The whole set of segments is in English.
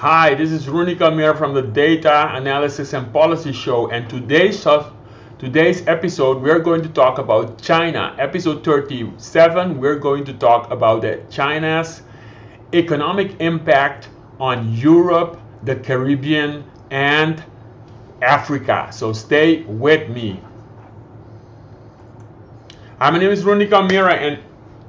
Hi, this is Rooney Kalmir from the Data Analysis and Policy Show, and today's episode we're going to talk about China. Episode 37, we're going to talk about China's economic impact on Europe, the Caribbean, and Africa. So stay with me. Hi, my name is Rooney Kalmira, and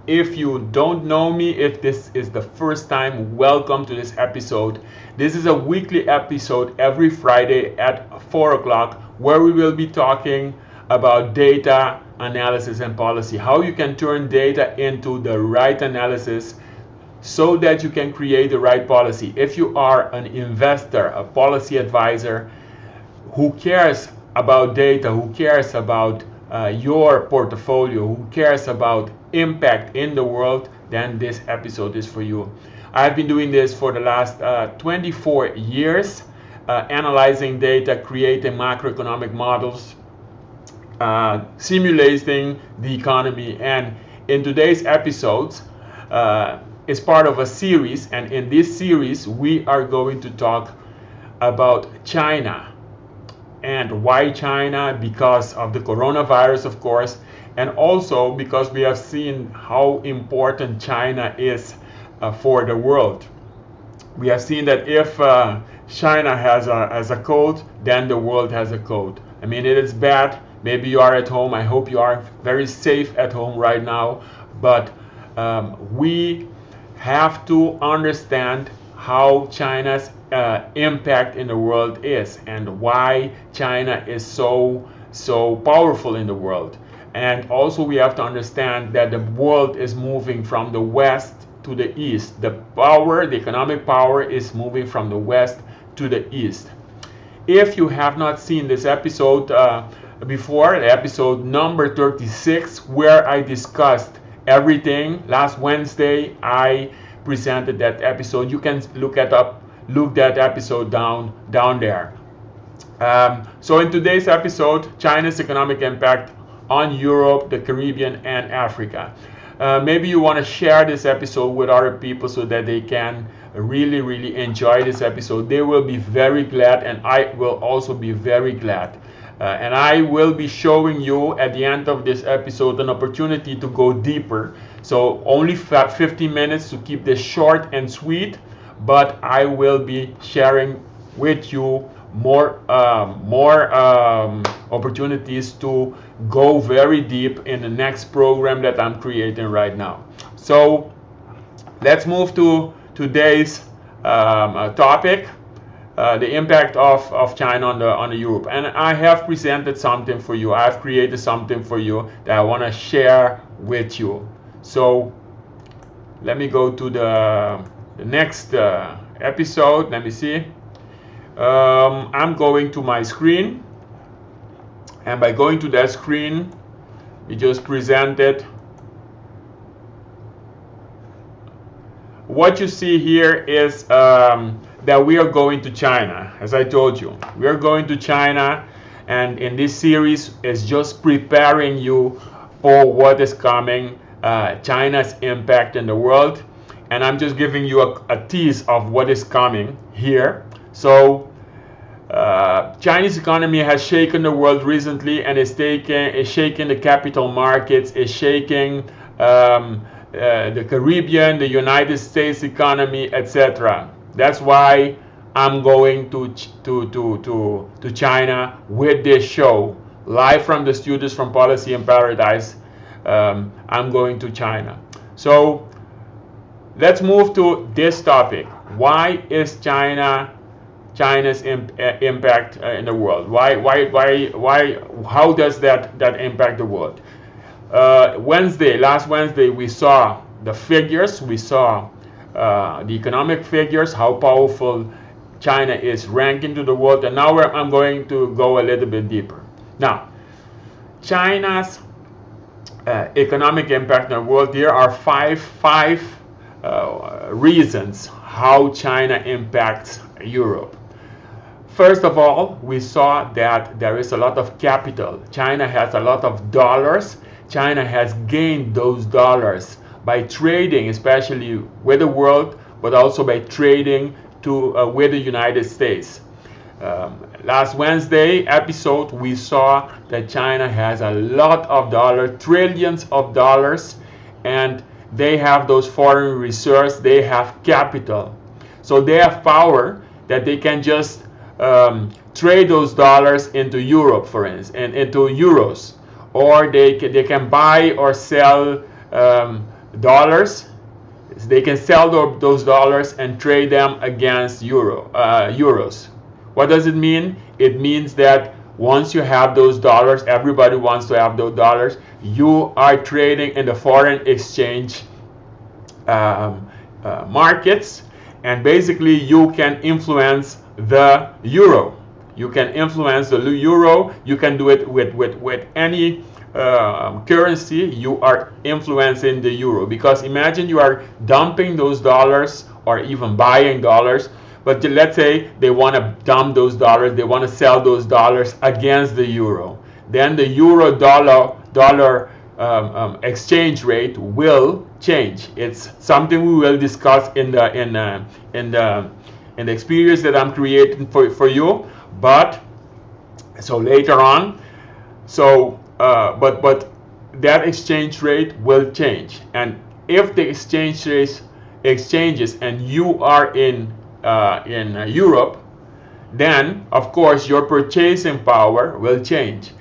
if you don't know me, if this is the first time, welcome to this episode. This is a weekly episode every Friday at 4 o'clock where we will be talking about data analysis and policy, how you can turn data into the right analysis so that you can create the right policy. If you are an investor, a policy advisor who cares about data, who cares about your portfolio, who cares about impact in the world, then this episode is for you. I've been doing this for the last 24 years, analyzing data, creating macroeconomic models, simulating the economy, and in today's episodes is part of a series, and in this series we are going to talk about China. And why China? Because of the coronavirus, of course, and also because we have seen how important China is for the world. We have seen that if China has a cold, then the world has a cold. I mean, it is bad. Maybe you are at home. I hope you are very safe at home right now. But we have to understand how China's impact in the world is and why China is so powerful in the world. And also we have to understand that the world is moving from the west to the east. The economic power is moving from the west to the east. If you have not seen this episode before, the episode number 36, where I discussed everything, last Wednesday I presented that episode. You can look that episode down there. So in today's episode, China's economic impact on Europe, the Caribbean, and Africa. Maybe you want to share this episode with other people so that they can really enjoy this episode. They will be very glad, and I will also be very glad. And I will be showing you at the end of this episode an opportunity to go deeper. So only 15 minutes to keep this short and sweet, but I will be sharing with you more opportunities to go very deep in the next program that I'm creating right now. So let's move to today's topic. The impact of China on the Europe, and I have presented something for you. I have created something for you that I want to share with you. So let me go to the next episode. Let me see. I'm going to my screen, and by going to that screen, we just presented. What you see here is that we are going to China. As I told you, we are going to China, and in this series is just preparing you for what is coming, China's impact in the world, and I'm just giving you a tease of what is coming here. So Chinese economy has shaken the world recently, and is shaking the capital markets, is shaking the Caribbean, the United States economy, etc. That's why I'm going to China with this show, live from the studios from Policy in Paradise. I'm going to China. So let's move to this topic. Why is China's impact in the world? Why? How does that impact the world? Last Wednesday, we saw the figures. We saw the economic figures, how powerful China is ranking to the world, and now I'm going to go a little bit deeper. Now, China's economic impact in the world. There are five reasons how China impacts Europe. First of all, we saw that there is a lot of capital. China has a lot of dollars. China has gained those dollars by trading, especially with the world, but also by trading with the United States. Last Wednesday episode, we saw that China has a lot of dollars, trillions of dollars, and they have those foreign reserves, they have capital. So they have power that they can just trade those dollars into Europe, for instance, and into euros, or they can buy or sell dollars. They can sell those dollars and trade them against euros. What does it mean? It means that once you have those dollars, everybody wants to have those dollars. You are trading in the foreign exchange markets, and basically you can influence the euro. You can influence the euro. You can do it with any currency. You are influencing the euro, because imagine you are dumping those dollars or even buying dollars, but let's say they want to dump those dollars, they want to sell those dollars against the euro. Then the euro dollar exchange rate will change. It's something we will discuss in the experience that I'm creating for you. But so later on, so but that exchange rate will change, and if the exchange rate exchanges and you are in Europe, then of course your purchasing power will change.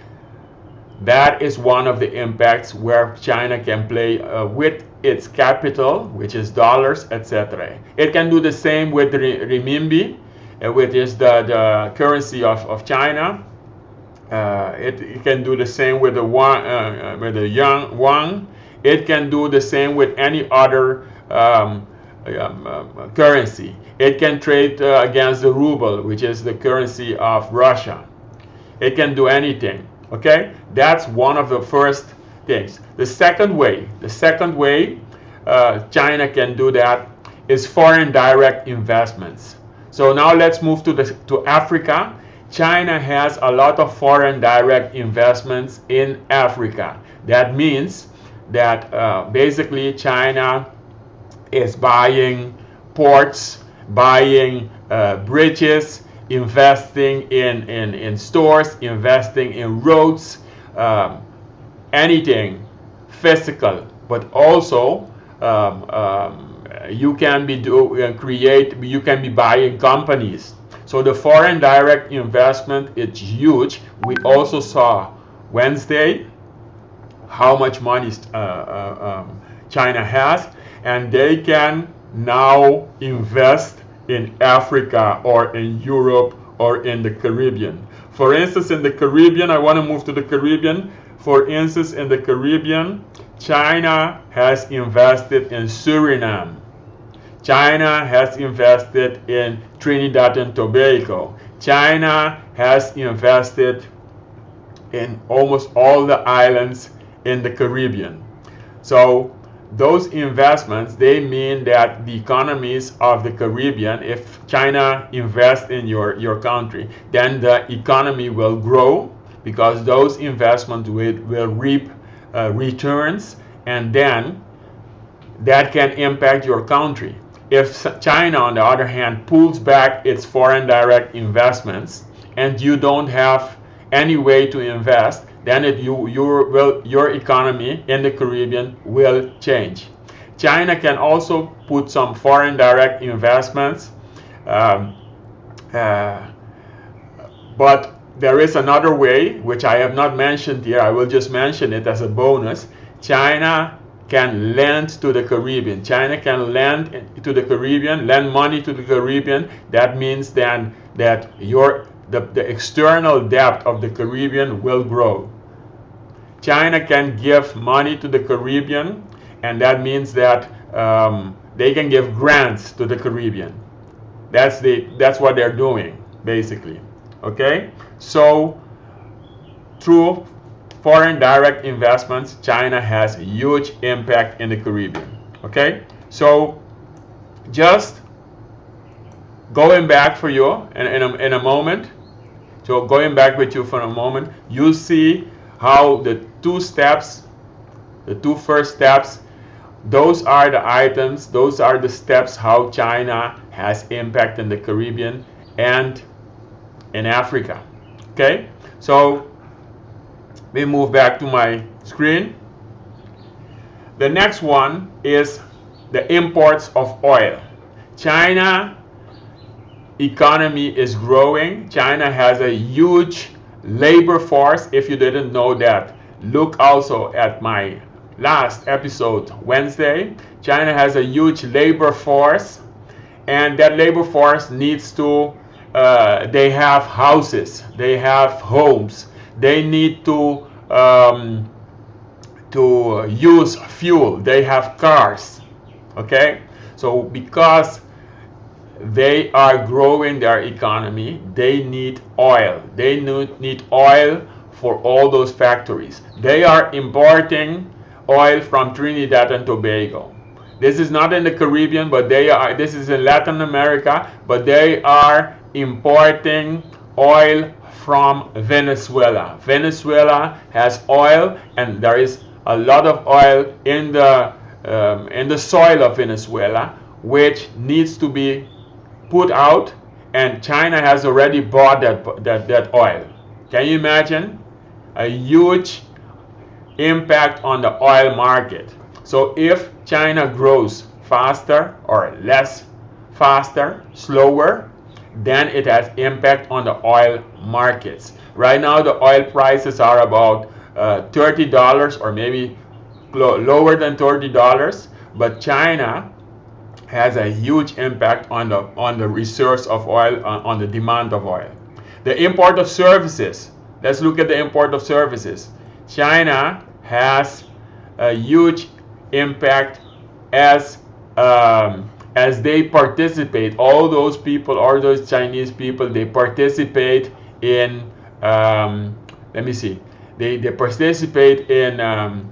That is one of the impacts where China can play with its capital, which is dollars, etc. It can do the same with the renminbi, which is the currency of China. It can do the same with the yuan. It can do the same with any other currency. It can trade against the ruble, which is the currency of Russia. It can do anything. Okay, that's one of the first things. The second way China can do that is foreign direct investments. So now let's move to Africa. China has a lot of foreign direct investments in Africa. That means that basically China is buying ports, buying bridges, investing in stores, investing in roads, anything physical, but also you can be buying companies. So the foreign direct investment is huge. We also saw Wednesday how much money China has, and they can now invest in Africa or in Europe or in the Caribbean. For instance, in the Caribbean, I want to move to the Caribbean. For instance, in the Caribbean, China has invested in Suriname. China has invested in Trinidad and Tobago. China has invested in almost all the islands in the Caribbean. So those investments, they mean that the economies of the Caribbean, if China invests in your country, then the economy will grow, because those investments will reap returns, and then that can impact your country. If China, on the other hand, pulls back its foreign direct investments and you don't have any way to invest, then your economy in the Caribbean will change. China can also put some foreign direct investments, but there is another way, which I have not mentioned here. I will just mention it as a bonus. China can lend to the Caribbean. China can lend to the Caribbean, lend money to the Caribbean. That means then that the external debt of the Caribbean will grow. China can give money to the Caribbean, and that means that they can give grants to the Caribbean. That's what they're doing, basically. Okay? So through foreign direct investments, China has a huge impact in the Caribbean. Okay? So just going back for you in a moment. So going back with you for a moment, you see how the two first steps, those are the items, those are the steps how China has impact in the Caribbean and in Africa. Okay, so we move back to my screen. The next one is the imports of oil. China economy is growing. China has a huge labor force. If you didn't know that, look also at my last episode Wednesday. China has a huge labor force, and that labor force needs to they have houses, they have homes, they need to use fuel, they have cars. Okay, so because they are growing their economy, they need oil. They need oil for all those factories. They are importing oil from Trinidad and Tobago. This is not in the Caribbean, but this is in Latin America, but they are importing oil from Venezuela. Venezuela has oil, and there is a lot of oil in the soil of Venezuela, which needs to be put out, and China has already bought that oil. Can you imagine? A huge impact on the oil market. So if China grows faster or less faster, slower, then it has impact on the oil markets. Right now the oil prices are about $30 or maybe lower than $30, but China has a huge impact on the resource of oil, on the demand of oil. The import of services. Let's look at the import of services. China has a huge impact as they participate. All those people, all those Chinese people, they participate in. Let me see. They participate in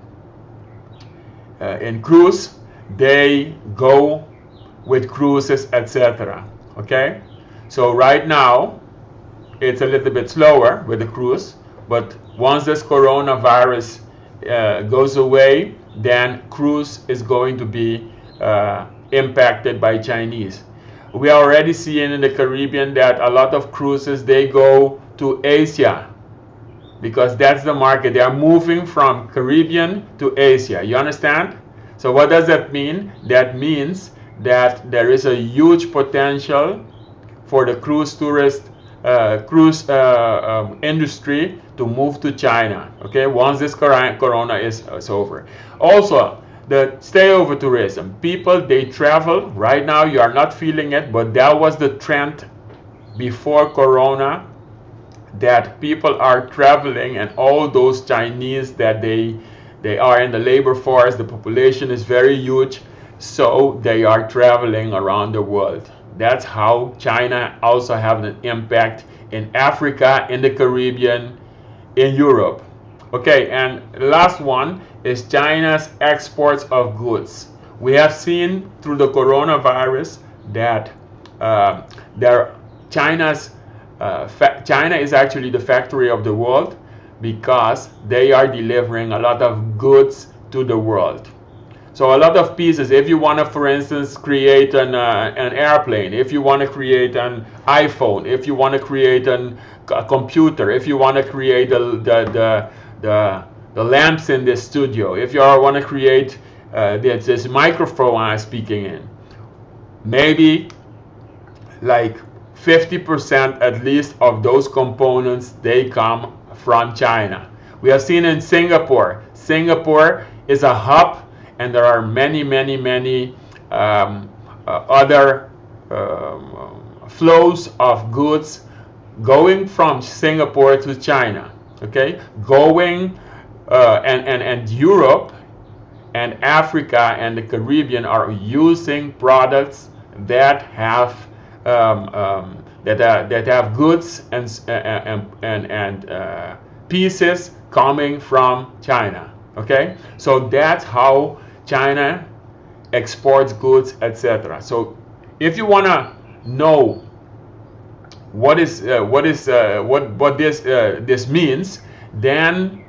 cruise. They go with cruises, etc. Okay, so right now it's a little bit slower with the cruise, but once this coronavirus goes away, then cruise is going to be impacted by Chinese. We are already seeing in the Caribbean that a lot of cruises, they go to Asia because that's the market. They are moving from Caribbean to Asia. You understand? So what does that mean? That means that there is a huge potential for the cruise industry to move to China. Okay, once this corona is over. Also, the stayover tourism. People, they travel. Right now you are not feeling it, but that was the trend before corona, that people are traveling, and all those Chinese that they are in the labor force, the population is very huge, so they are traveling around the world. That's how China also have an impact in Africa, in the Caribbean, in Europe. Okay, and the last one is China's exports of goods. We have seen through the coronavirus that China is actually the factory of the world, because they are delivering a lot of goods to the world. So a lot of pieces. If you want to, for instance, create an airplane, if you want to create an iPhone, if you want to create a computer, if you want to create the lamps in this studio, if you want to create this microphone I'm speaking in, maybe like 50% at least of those components, they come from China. We have seen in Singapore. Singapore is a hub, and there are many other flows of goods going from Singapore to China. Okay, going and Europe and Africa and the Caribbean are using products that have that have goods and pieces coming from China. Okay, so that's how China exports goods, etc. So if you want to know what this means, then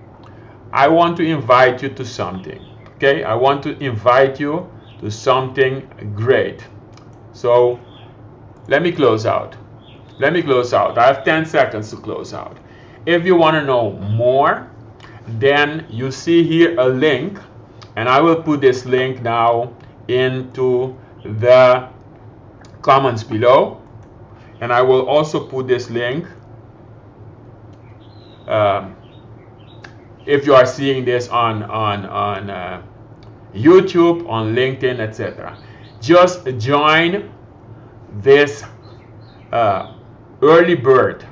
I want to invite you to something. Okay, I want to invite you to something great. So let me close out. Let me close out. I have 10 seconds to close out. If you want to know more, then you see here a link, and I will put this link now into the comments below, and I will also put this link if you are seeing this on YouTube, on LinkedIn, etc. Just join this early bird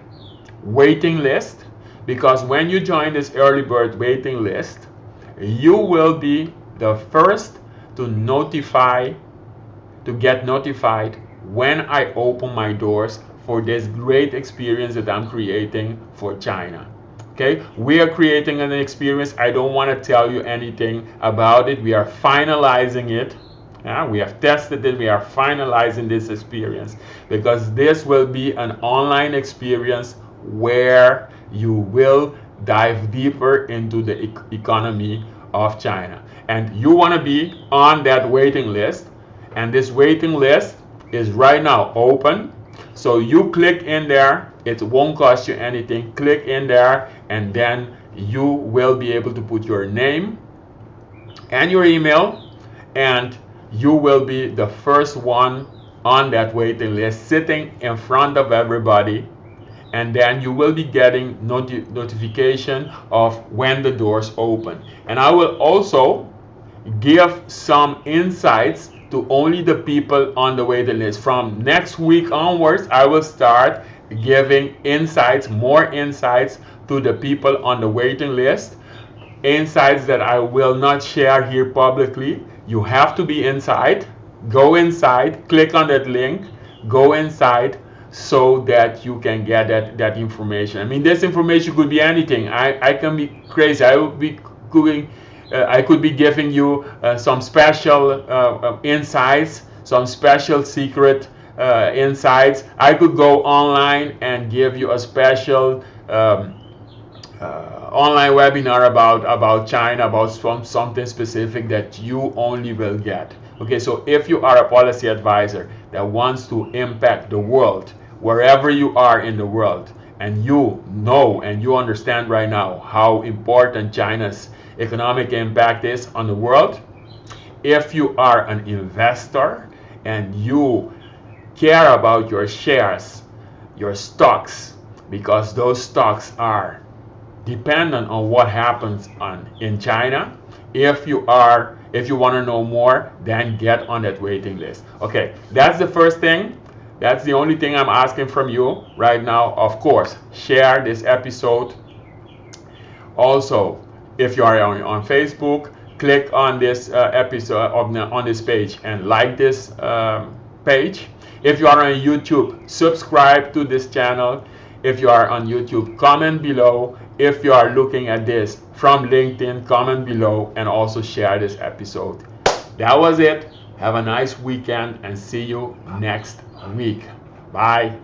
waiting list, because when you join this early bird waiting list, you will be the first to get notified when I open my doors for this great experience that I'm creating for China. Okay, we are creating an experience. I don't want to tell you anything about it. We are finalizing it. We have tested it. We are finalizing this experience, because this will be an online experience where you will dive deeper into the economy of China. And you want to be on that waiting list. And this waiting list is right now open. So you click in there. It won't cost you anything. Click in there, and then you will be able to put your name and your email, and you will be the first one on that waiting list, sitting in front of everybody, and then you will be getting notification of when the doors open. And I will also give some insights to only the people on the waiting list. From next week onwards, I will start giving insights, more insights to the people on the waiting list, insights that I will not share here publicly. You have to be inside. Go inside, click on that link, go inside, so that you can get that information. I mean, this information could be anything. I can be crazy. I could be giving you some special insights, some special secret insights. I could go online and give you a special online webinar about China, about something specific that you only will get. Okay, so if you are a policy advisor that wants to impact the world, wherever you are in the world, and you know and you understand right now how important China's economic impact is on the world, if you are an investor and you care about your shares, your stocks, because those stocks are dependent on what happens in China, if you want to know more, then get on that waiting list. Okay, that's the first thing. That's the only thing I'm asking from you right now. Of course, share this episode. Also, if you are on Facebook, click on this episode on this page and like this page. If you are on YouTube, subscribe to this channel. If you are on YouTube, comment below. If you are looking at this from LinkedIn, comment below and also share this episode. That was it. Have a nice weekend and see you next week. Bye.